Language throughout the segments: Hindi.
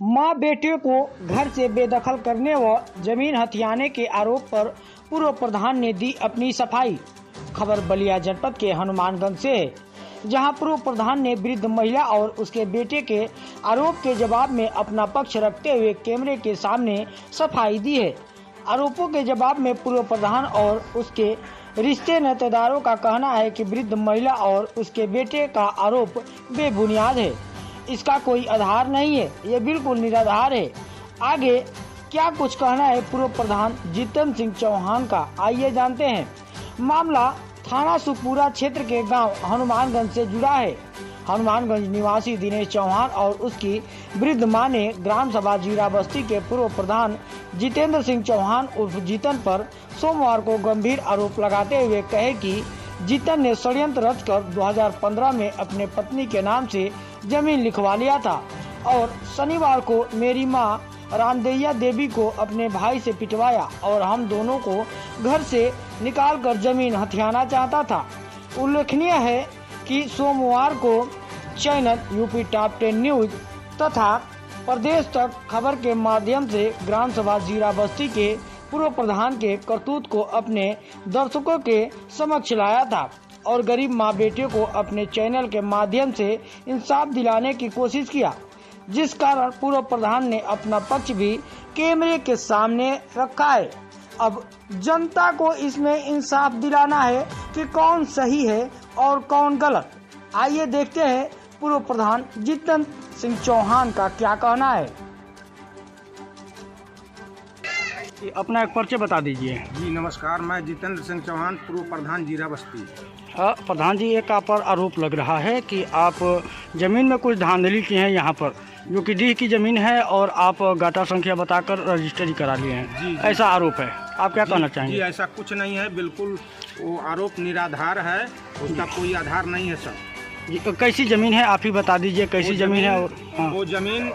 मां बेटे को घर से बेदखल करने व जमीन हथियाने के आरोप पर पूर्व प्रधान ने दी अपनी सफाई। खबर बलिया जनपद के हनुमानगंज से है, जहां पूर्व प्रधान ने वृद्ध महिला और उसके बेटे के आरोप के जवाब में अपना पक्ष रखते हुए कैमरे के सामने सफाई दी है। आरोपों के जवाब में पूर्व प्रधान और उसके रिश्ते नातेदारों का कहना है कि वृद्ध महिला और उसके बेटे का आरोप बेबुनियाद है, इसका कोई आधार नहीं है, ये बिल्कुल निराधार है। आगे क्या कुछ कहना है पूर्व प्रधान जितेंद्र सिंह चौहान का, आइए जानते हैं। मामला थाना सुखपुरा क्षेत्र के गांव हनुमानगंज से जुड़ा है। हनुमानगंज निवासी दिनेश चौहान और उसकी वृद्ध मां ने ग्राम सभा जीरा बस्ती के पूर्व प्रधान जितेंद्र सिंह चौहान उर्फ जीतन पर सोमवार को गंभीर आरोप लगाते हुए कहे कि जीतन ने षड्यंत्र रचकर 2015 में अपने पत्नी के नाम से जमीन लिखवा लिया था और शनिवार को मेरी मां रामदैया देवी को अपने भाई से पिटवाया और हम दोनों को घर से निकालकर जमीन हथियाना चाहता था। उल्लेखनीय है कि सोमवार को चैनल यूपी टॉप 10 न्यूज तथा प्रदेश तक खबर के माध्यम से ग्राम सभा जीरा बस्ती के पूर्व प्रधान के करतूत को अपने दर्शकों के समक्ष लाया था और गरीब मां बेटे को अपने चैनल के माध्यम से इंसाफ दिलाने की कोशिश किया, जिस कारण पूर्व प्रधान ने अपना पक्ष भी कैमरे के सामने रखा है। अब जनता को इसमें इंसाफ दिलाना है कि कौन सही है और कौन गलत। आइए देखते हैं पूर्व प्रधान जितेंद्र सिंह चौहान का क्या कहना है। अपना एक परिचय बता दीजिए। जी नमस्कार, मैं जितेंद्र सिंह चौहान, पूर्व प्रधान जीरा बस्ती। प्रधान जी, एक आप पर आरोप लग रहा है कि आप जमीन में कुछ धांधली की हैं यहाँ पर, जो कि डीह की जमीन है और आप गाटा संख्या बताकर रजिस्ट्री करा लिए हैं। जी, ऐसा आरोप है, आप क्या कहना चाहेंगे? जी ऐसा कुछ नहीं है, बिल्कुल वो आरोप निराधार है, उसका कोई आधार नहीं है सर। जी, कैसी जमीन है आप ही बता दीजिए, कैसी जमीन है? वो जमीन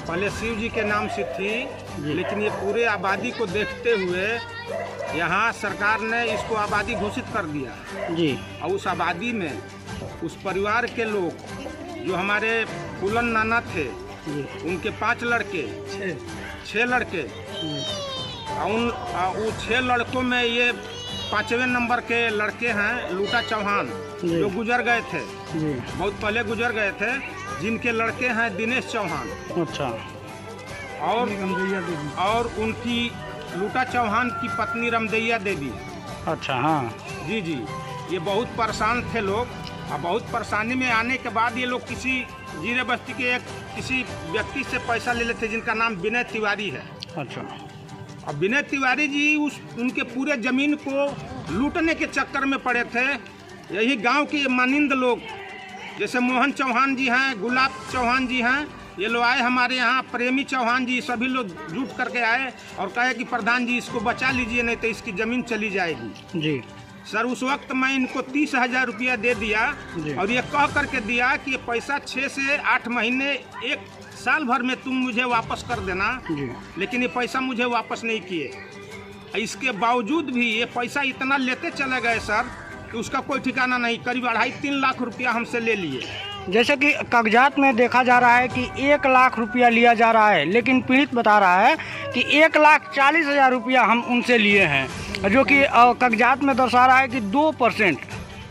पहले शिव जी के नाम से थी, लेकिन ये पूरे आबादी को देखते हुए यहाँ सरकार ने इसको आबादी घोषित कर दिया जी। और उस आबादी में उस परिवार के लोग जो हमारे फूलन नाना थे, उनके 5 लड़के 6 लड़के और उन 6 लड़कों में ये 5वें नंबर के लड़के हैं लूटा चौहान, जो गुजर गए थे, बहुत पहले गुजर गए थे, जिनके लड़के हैं दिनेश चौहान। अच्छा। और उनकी लूटा चौहान की पत्नी रामदैया देवी। अच्छा, हाँ जी जी, ये बहुत परेशान थे लोग और बहुत परेशानी में आने के बाद ये लोग किसी जीरे बस्ती के किसी व्यक्ति से पैसा ले लेते जिनका नाम विनय तिवारी है। अच्छा। और विनय तिवारी जी उनके पूरे जमीन को लूटने के चक्कर में पड़े थे। यही गांव के मानिंद लोग जैसे मोहन चौहान जी हैं, गुलाब चौहान जी हैं, ये लोग आए हमारे यहाँ, प्रेमी चौहान जी, सभी लोग जुट करके आए और कहे कि प्रधान जी इसको बचा लीजिए, नहीं तो इसकी ज़मीन चली जाएगी। जी सर, उस वक्त मैं इनको 30,000 रुपया दे दिया और ये कह करके दिया कि ये पैसा 6 से 8 महीने 1 साल भर में तुम मुझे वापस कर देना, लेकिन ये पैसा मुझे वापस नहीं किए। इसके बावजूद भी ये पैसा इतना लेते चले गए सर कि उसका कोई ठिकाना नहीं। करीब 2.5-3 लाख रुपया हमसे ले लिए। जैसे कि कागजात में देखा जा रहा है कि 1 लाख रुपया लिया जा रहा है, लेकिन पीड़ित बता रहा है कि 1,40,000 रुपया हम उनसे लिए हैं, जो कि कागजात में दर्शा रहा है कि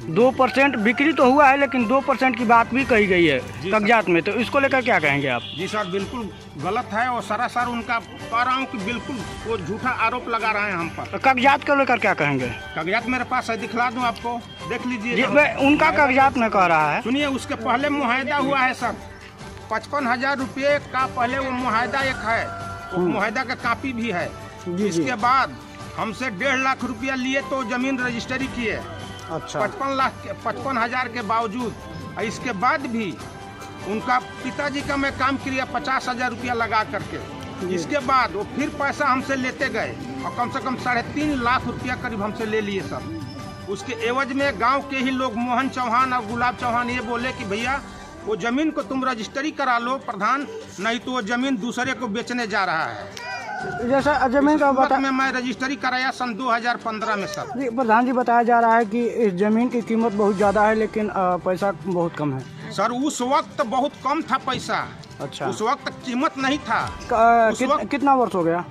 2% बिक्री तो हुआ है, लेकिन 2% की बात भी कही गई है कागजात में। तो इसको लेकर क्या कहेंगे आप? जी सर, बिल्कुल गलत है और सरासर उनका कह रहा हूँ कि बिल्कुल वो झूठा आरोप लगा रहे हैं हम पर। कागजात को लेकर क्या कहेंगे? कागजात मेरे पास है, दिखला दूं आपको, देख लीजिए। उनका कागजात में कह रहा है, सुनिए, उसके पहले मुआहदा हुआ है सर, 55,000 रुपये का पहले वो मुआहदा एक है, वो मुआहदा का कापी भी है। इसके बाद हमसे 1.5 लाख रुपया लिए तो जमीन रजिस्ट्री किए। अच्छा। 55,000 के बावजूद, इसके बाद भी उनका पिताजी का मैं काम किया 50,000 रुपया लगा करके। इसके बाद वो फिर पैसा हमसे लेते गए और कम से कम 3.5 लाख रुपया करीब हमसे ले लिए सर। उसके एवज में गांव के ही लोग मोहन चौहान और गुलाब चौहान ये बोले कि भैया वो जमीन को तुम रजिस्ट्री करा लो प्रधान, नहीं तो वो जमीन दूसरे को बेचने जा रहा है। जैसा जमीन का में मैं रजिस्ट्री कराया सन 2015 में सर। जी प्रधान जी, बताया जा रहा है कि इस जमीन की कीमत बहुत ज़्यादा है, लेकिन पैसा बहुत कम है। सर, उस वक्त बहुत कम था पैसा, अच्छा। उस वक्त कीमत नहीं था। उस वक्त कितना वर्ष हो गया?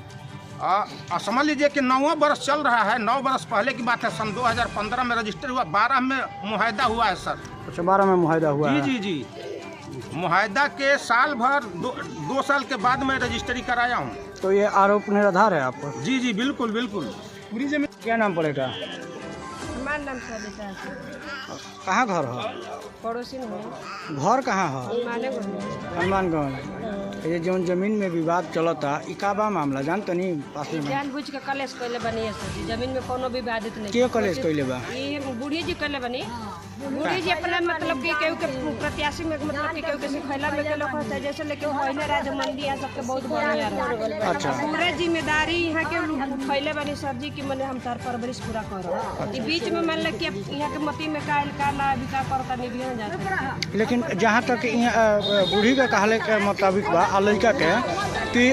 समझ लीजिए कि 9वां बरस चल रहा है। 9 बरस पहले की बात है। सन 2015 में रजिस्टर हुआ, 12 में मुआहदा हुआ है सर। अच्छा, 12 में मुआहदा हुआ है। जी जी जी। मुआहदा के साल भर 2 साल के बाद मैं रजिस्ट्री कराया हूँ। तो ये आरोप निराधार है आपको? जी जी बिल्कुल बिल्कुल। पूरी जमीन। क्या नाम पड़ेगा? हमारा नाम सरिता है। कहाँ घर हो? पड़ोसी में घर कहाँ हो? हनुमानगंज। ये जौन जमीन में विवाद चलता ई का बा मामला जानते नहीं? पास में जानबूझ के कलेश कैले बनी है सर जी। जमीन में कोनो विवादित नहीं। के कलेश कैले बा? ये बूढ़ी जी कैले बनी। बूढ़ी जी अपने मतलब कि केहू के प्रत्याशी में मतलब कि केहू के सिखैला में के लोग होता जैसे लेके पहले राज मंडी आ सबके बहुत बढ़िया रहा। अच्छा। पूरे जिम्मेदारी यहाँ के उठैले बनी सर जी कि मैंने हम तार परवरिश पूरा करो। ई बीच में मान ले कि यहाँ के मती में कायल का ना विका करता नहीं भी जाता। लेकिन जहाँ तक बूढ़ी के कहले के मुताबिक बा लड़का के कि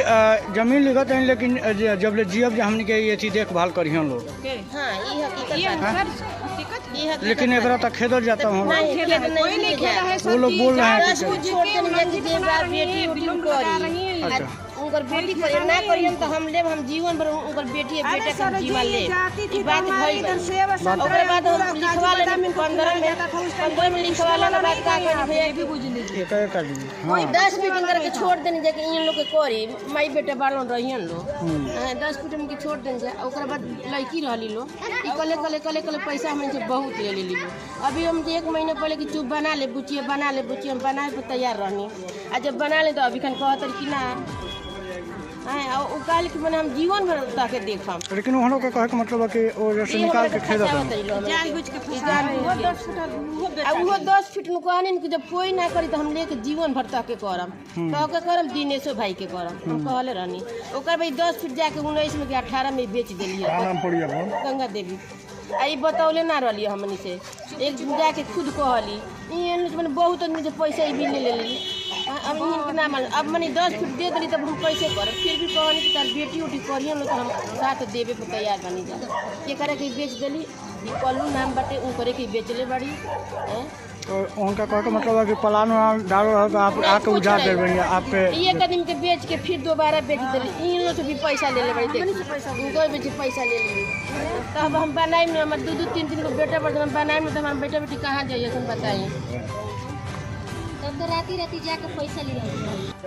जमीन लिखत है, लेकिन जब ले जियब हमने के ये थी देखभाल करियन लोग। हाँ ये हकीकत। लेकिन एक तक खेदल जाता हूँ। कोई नहीं खेला है। वो लोग बोल रहे हैं अच्छा उनकर बेटी पर ना करियन तो हम लेब, हम जीवन भर उनकर बेटी बेटे का जीवन ले। ई बात भई ओकरे बाद हम लिखवा ले 15 में लिखवा ले बाद का करी भैया भी बुझ ली एक कर दी। हां 10 फीट अंदर के छोड़ देनी जे कि इन लोग के करी माई बेटे बालन रहियन लोग। 10 फीट में के छोड़ देन जे ओकरे बाद लड़की रहली लो ई कले पैसा हमन से बहुत ले लेली। अभी हम 1 महीना पहले कि चुप बना ले बुचिए हम बनाए पे तैयार रहनी। आ जब बना ले तो अभी खन कहत कि ना ओ काल के मैंने हम जीवन भर ताके देखम। लेकिन उन्होंने का कहे का मतलब है कि वो जैसे निकाल के खेदा था जानबूझ के फंसा वो 10 फीट नु कहनी कि जब कोई ना करी तो हम लेके जीवन भर ताके करम। तो के करम दिनेशो भाई के करम हम कहले रहनी। ओकर भाई 10 फीट जाके 19 में के 18 में बेच देलिए। नाम पड़िया गंगा देवी आई बतौले ना रहली हमनी से एक दिन जाके खुद कहली इन मैंने बहुत आदमी से पैसा भी ले लेली। अब इनके ना मान अब मैंने 10 फीट दे देली तब हम कैसे कर फिर भी कहनी कि तार बेटी उठी करियन तो हम साथ देवे पे तैयार बनी जा ये करे के बेच देली। कल्लू नाम बाटे उ करे के बेचले बड़ी तो उनका कहे का मतलब है कि पलान डालो होगा आप आके उजाड़ दे बनी आपके एक आदमी के बेच के फिर दोबारा बेच देली। इन लोग से भी पैसा ले ले बड़ी उनको भी पैसा ले ली। तब हम बनाए में हमारे 2-3 को बेटा बड़ हम बनाए में तो हमारे बेटा बेटी कहाँ जाइए तुम बताइए। तब तो राती जाके पैसा ले।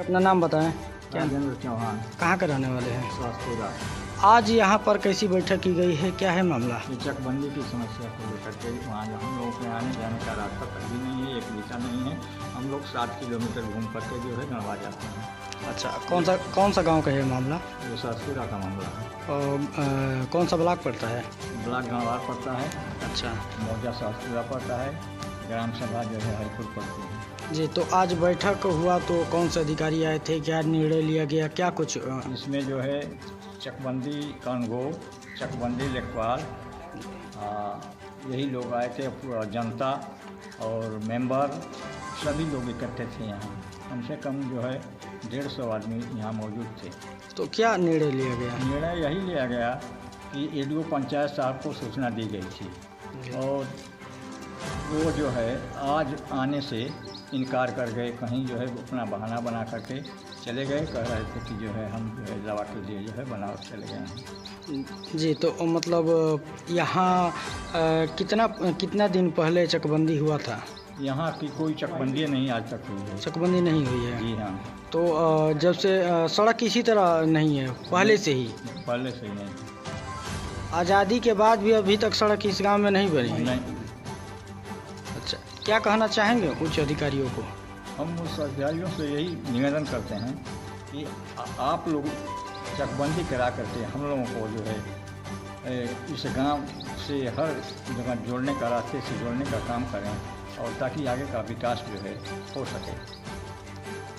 अपना नाम बताएं। क्या जनरल चौहान कहाँ के रहने वाले हैं? स्वास्थ्य। आज यहाँ पर कैसी बैठक की गई है, क्या है मामला? ये चकबंदी की समस्या को लेकर के वहाँ हम लोगों के आने जाने का रास्ता कभी नहीं है, एक दिशा नहीं है। हम लोग 7 किलोमीटर घूम करके जो है गणवा जाते हैं। अच्छा, कौन सा गांव का है मामला? ये सासपुरा का मामला है। और कौन सा ब्लॉक पड़ता है? ब्लॉक गणवार पड़ता है। अच्छा, मौजा सासपुरा पड़ता है। ग्राम सभा जो है हरिपुर पड़ती है। जी, तो आज बैठक हुआ तो कौन से अधिकारी आए थे, क्या निर्णय लिया गया, क्या कुछ? इसमें जो है चकबंदी कानगो, चकबंदी लेखपाल यही लोग आए थे। जनता और मेंबर सभी लोग इकट्ठे थे यहाँ। कम से कम जो है 150 आदमी यहाँ मौजूद थे। तो क्या निर्णय लिया गया? निर्णय यही लिया गया कि एडीओ पंचायत साहब को सूचना दी गई थी और वो जो है आज आने से इनकार कर गए। कहीं जो है अपना बहाना बना करके चले गए। कह रहे थे कि जो है हम जो है दवा के लिए जो है बनारस चले गए हैं। जी, तो मतलब यहाँ कितना दिन पहले चकबंदी हुआ था? यहाँ की कोई चकबंदी नहीं आज तक हुई है। चकबंदी नहीं हुई है? जी हाँ। तो जब से सड़क इसी तरह नहीं है, पहले से ही नहीं। आज़ादी के बाद भी अभी तक सड़क इस गांव में नहीं बनी? नहीं। अच्छा, क्या कहना चाहेंगे उच्च अधिकारियों को? हम उस अधिकारियों से यही निवेदन करते हैं कि आप लोग चकबंदी करा करके हम लोगों को जो है इस गांव से हर जगह जोड़ने का, रास्ते से जोड़ने का काम करें और ताकि आगे का विकास जो है हो सके।